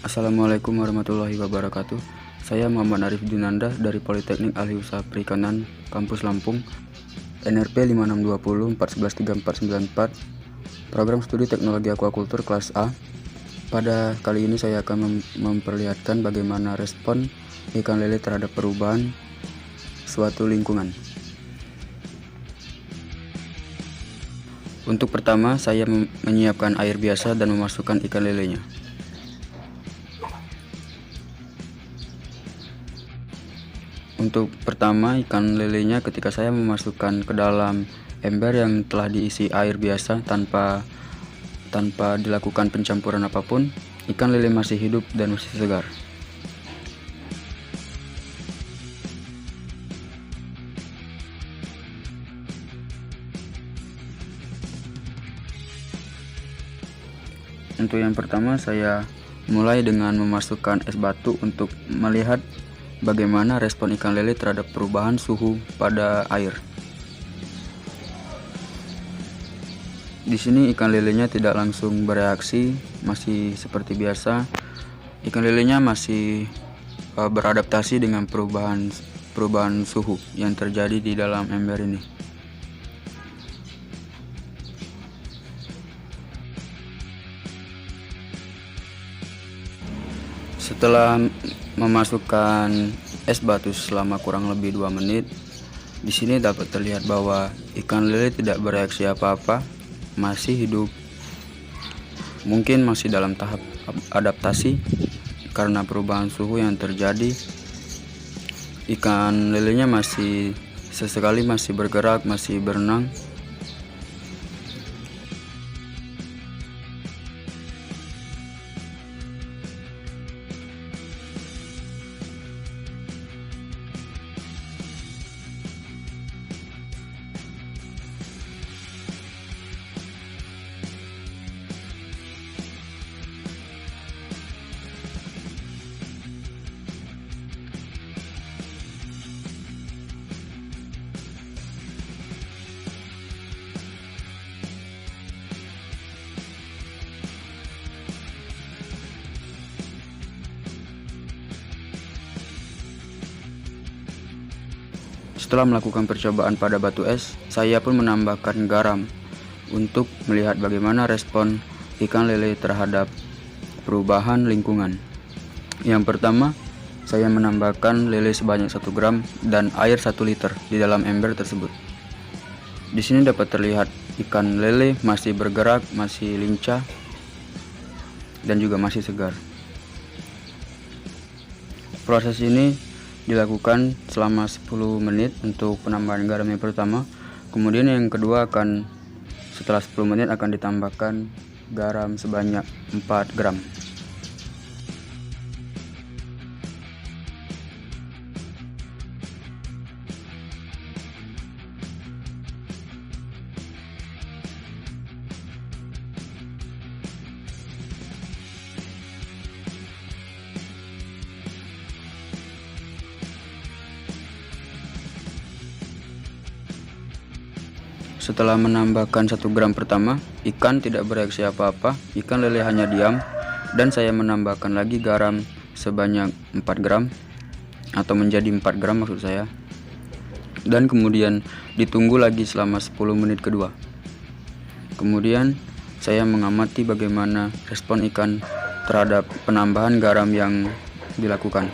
Assalamualaikum warahmatullahi wabarakatuh. Saya Muhammad Arif Junanda dari Politeknik Ahli Usaha Perikanan Kampus Lampung, NRP 5620411344, Program Studi Teknologi Aquaculture kelas A. Pada kali ini saya akan memperlihatkan bagaimana respon ikan lele terhadap perubahan suatu lingkungan. Untuk pertama, saya menyiapkan air biasa dan memasukkan ikan lelenya. Untuk pertama, ikan lelenya ketika saya memasukkan ke dalam ember yang telah diisi air biasa tanpa dilakukan pencampuran apapun, ikan lele masih hidup dan masih segar. Untuk yang pertama, saya mulai dengan memasukkan es batu untuk melihat bagaimana respon ikan lele terhadap perubahan suhu pada air. Di sini ikan lelenya tidak langsung bereaksi, masih seperti biasa. Ikan lelenya masih beradaptasi dengan perubahan suhu yang terjadi di dalam ember ini. Setelah memasukkan es batu selama kurang lebih 2 menit, di sini dapat terlihat bahwa ikan lele tidak bereaksi apa-apa, masih hidup. Mungkin masih dalam tahap adaptasi karena perubahan suhu yang terjadi. Ikan lelenya masih sesekali masih bergerak, masih berenang. Setelah melakukan percobaan pada batu es, saya pun menambahkan garam untuk melihat bagaimana respon ikan lele terhadap perubahan lingkungan. Yang pertama, saya menambahkan lele sebanyak 1 gram dan air 1 liter di dalam ember tersebut. Di sini dapat terlihat ikan lele masih bergerak, masih lincah, dan juga masih segar. Proses ini dilakukan selama 10 menit untuk penambahan garam yang pertama. Kemudian yang kedua setelah 10 menit akan ditambahkan garam sebanyak 4 gram. Setelah menambahkan 1 gram pertama, ikan tidak bereaksi apa-apa, ikan lele hanya diam, dan saya menambahkan lagi garam sebanyak 4 gram, atau menjadi 4 gram maksud saya. Dan kemudian ditunggu lagi selama 10 menit kedua. Kemudian saya mengamati bagaimana respon ikan terhadap penambahan garam yang dilakukan.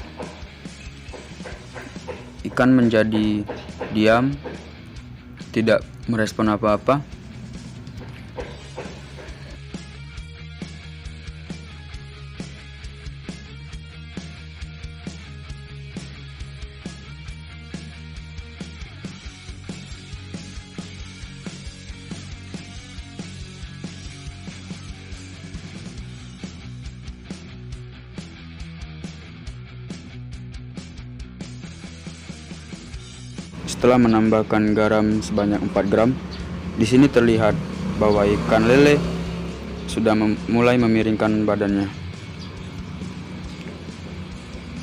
Ikan menjadi diam, tidak merespon apa-apa. Setelah menambahkan garam sebanyak 4 gram, di sini terlihat bahwa ikan lele sudah mulai memiringkan badannya.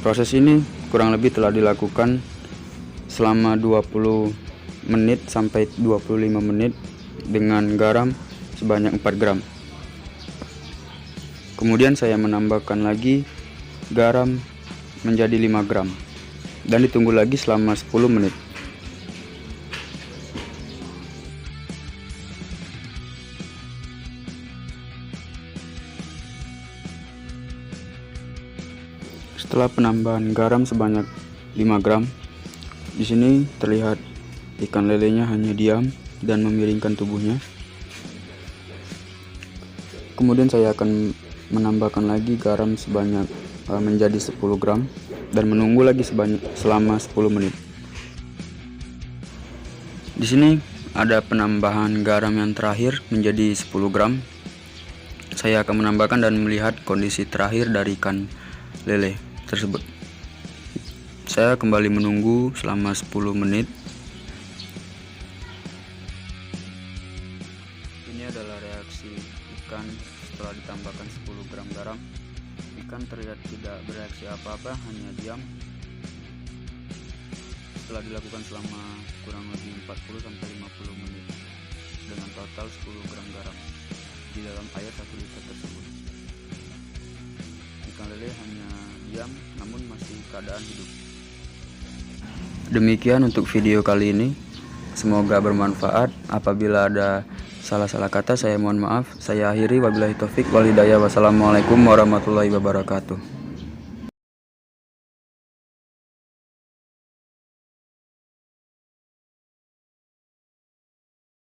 Proses ini kurang lebih telah dilakukan selama 20 menit sampai 25 menit dengan garam sebanyak 4 gram. Kemudian saya menambahkan lagi garam menjadi 5 gram dan ditunggu lagi selama 10 menit. Setelah penambahan garam sebanyak 5 gram, di sini terlihat ikan lelenya hanya diam dan memiringkan tubuhnya. Kemudian saya akan menambahkan lagi garam sebanyak menjadi 10 gram dan menunggu lagi selama 10 menit. Di sini ada penambahan garam yang terakhir menjadi 10 gram. Saya akan menambahkan dan melihat kondisi terakhir dari ikan lele tersebut. Saya kembali menunggu selama 10 menit. Ini adalah reaksi ikan setelah ditambahkan 10 gram garam. Ikan terlihat tidak bereaksi apa-apa, hanya diam. Setelah dilakukan selama kurang lebih 40-50 menit dengan total 10 gram garam di dalam air 1 liter tersebut. Ikan lele hanya diam namun masih keadaan hidup. Demikian untuk video kali ini. Semoga bermanfaat. Apabila ada salah-salah kata saya mohon maaf. Saya akhiri, wabillahi taufik wal hidayah. Wassalamualaikum warahmatullahi wabarakatuh.